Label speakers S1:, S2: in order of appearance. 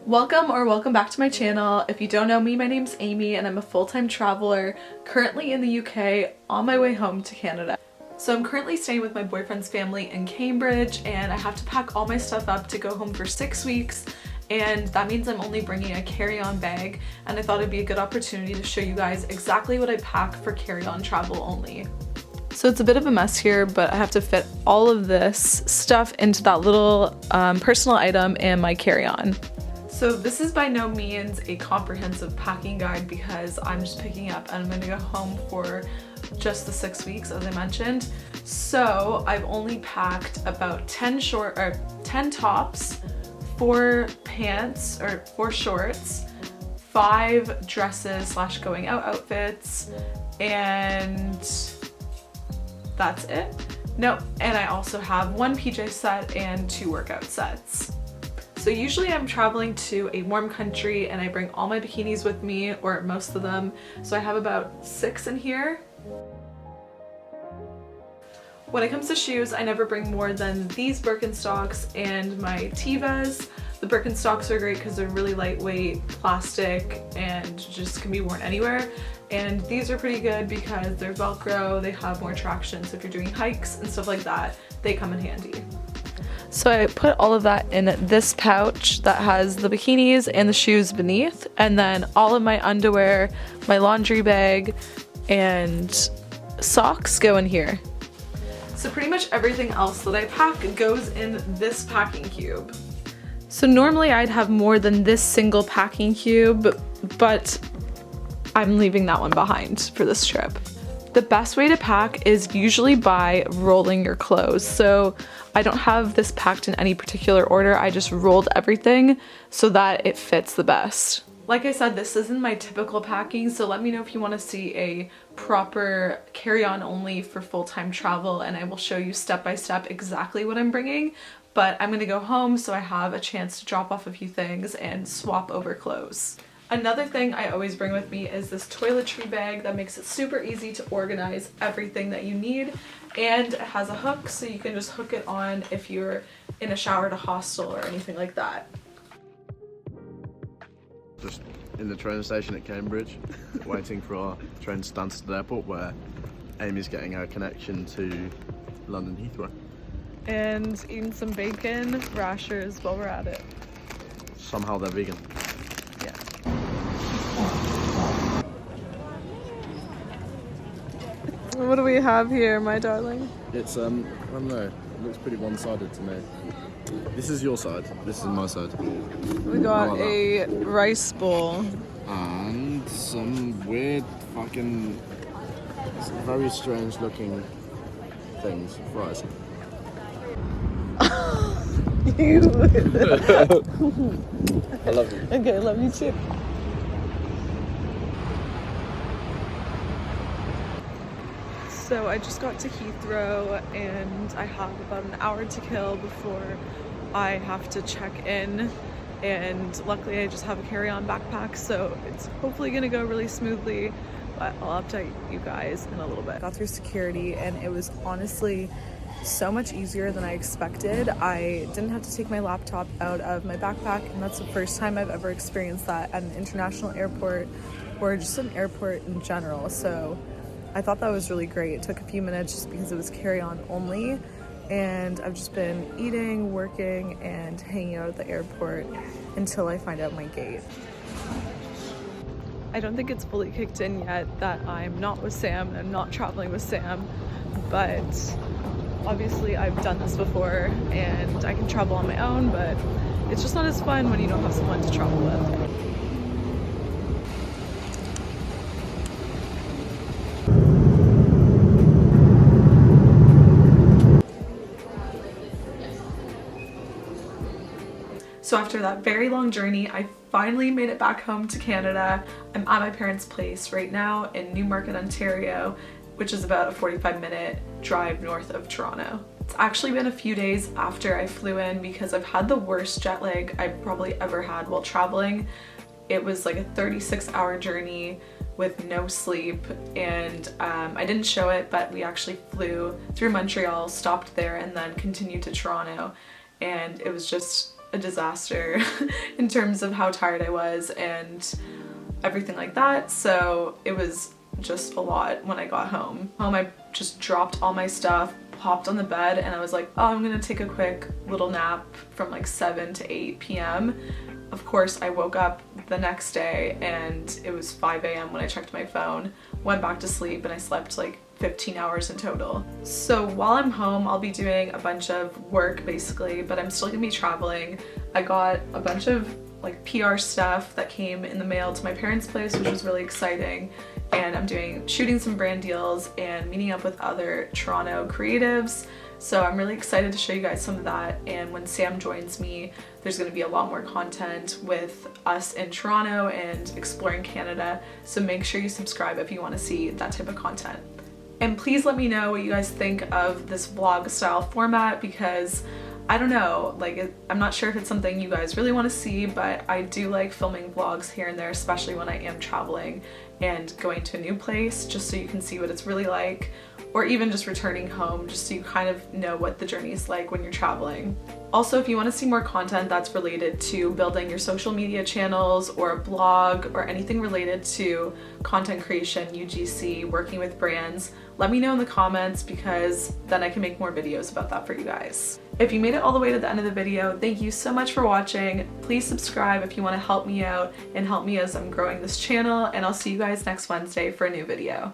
S1: Welcome back to my channel. If you don't know me, my name's Amy and I'm a full-time traveler currently in the UK on my way home to Canada. So I'm currently staying with my boyfriend's family in Cambridge and I have to pack all my stuff up to go home for 6 weeks, and that means I'm only bringing a carry-on bag, and I thought it'd be a good opportunity to show you guys exactly what I pack for carry-on travel only. So it's a bit of a mess here, but I have to fit all of this stuff into that little personal item in my carry-on. So this is by no means a comprehensive packing guide because I'm just picking up and I'm going to go home for just the 6 weeks, as I mentioned. So I've only packed about 10 tops, 4 pants or 4 shorts, 5 dresses / going out outfits, and that's it. Nope, and I also have 1 PJ set and 2 workout sets. So usually I'm traveling to a warm country and I bring all my bikinis with me, or most of them. So I have about 6 in here. When it comes to shoes, I never bring more than these Birkenstocks and my Tevas. The Birkenstocks are great because they're really lightweight, plastic, and just can be worn anywhere. And these are pretty good because they're Velcro, they have more traction, so if you're doing hikes and stuff like that, they come in handy. So I put all of that in this pouch that has the bikinis and the shoes beneath, and then all of my underwear, my laundry bag, and socks go in here. So pretty much everything else that I pack goes in this packing cube. So normally I'd have more than this single packing cube, but I'm leaving that one behind for this trip. The best way to pack is usually by rolling your clothes. So I don't have this packed in any particular order. I just rolled everything so that it fits the best. Like I said, this isn't my typical packing, so let me know if you want to see a proper carry-on only for full-time travel, and I will show you step by step exactly what I'm bringing. But I'm gonna go home so I have a chance to drop off a few things and swap over clothes. Another thing I always bring with me is this toiletry bag that makes it super easy to organize everything that you need, and it has a hook so you can just hook it on if you're in a shower at a hostel or anything like that.
S2: Just in the train station at Cambridge, waiting for our train to Stansted Airport, where Amy's getting her connection to London Heathrow.
S1: And eating some bacon rashers while we're at it.
S2: Somehow they're vegan.
S1: Yeah. What do we have here, my darling?
S2: It's, I don't know, it looks pretty one-sided to me. This is your side, this is my side.
S1: We got a rice bowl.
S2: And some weird fucking, very strange looking things, fries.
S1: You.
S2: I love you.
S1: Okay, I love you too. So I just got to Heathrow and I have about an hour to kill before I have to check in, and luckily I just have a carry-on backpack, so it's hopefully gonna go really smoothly, but I'll update you guys in a little bit. Got through security and it was honestly so much easier than I expected. I didn't have to take my laptop out of my backpack, and that's the first time I've ever experienced that at an international airport or just an airport in general. So I thought that was really great. It took a few minutes just because it was carry-on only, and I've just been eating, working, and hanging out at the airport until I find out my gate. I don't think it's fully kicked in yet that I'm not with Sam and I'm not traveling with Sam, but obviously I've done this before and I can travel on my own, but it's just not as fun when you don't have someone to travel with. So after that very long journey, I finally made it back home to Canada. I'm at my parents' place right now in Newmarket, Ontario, which is about a 45-minute drive north of Toronto. It's actually been a few days after I flew in because I've had the worst jet lag I've probably ever had while traveling. It was like a 36-hour journey with no sleep, and I didn't show it, but we actually flew through Montreal, stopped there, and then continued to Toronto, and it was just a disaster in terms of how tired I was and everything like that. So it was just a lot when I got home. I just dropped all my stuff, hopped on the bed, and I was like, oh, I'm gonna take a quick little nap from like 7 to 8 p.m. Of course, I woke up the next day and it was 5 a.m. when I checked my phone, went back to sleep, and I slept like 15 hours in total. So while I'm home, I'll be doing a bunch of work basically, but I'm still gonna be traveling. I got a bunch of like PR stuff that came in the mail to my parents' place, which was really exciting. And I'm shooting some brand deals and meeting up with other Toronto creatives. So I'm really excited to show you guys some of that. And when Sam joins me, there's gonna be a lot more content with us in Toronto and exploring Canada. So make sure you subscribe if you wanna see that type of content. And please let me know what you guys think of this vlog style format, because I don't know, like I'm not sure if it's something you guys really want to see, but I do like filming vlogs here and there, especially when I am traveling and going to a new place, just so you can see what it's really like, or even just returning home, just so you kind of know what the journey is like when you're traveling. Also, if you want to see more content that's related to building your social media channels or a blog or anything related to content creation, UGC, working with brands, let me know in the comments, because then I can make more videos about that for you guys. If you made it all the way to the end of the video, thank you so much for watching. Please subscribe if you want to help me out and help me as I'm growing this channel, and I'll see you guys next Wednesday for a new video.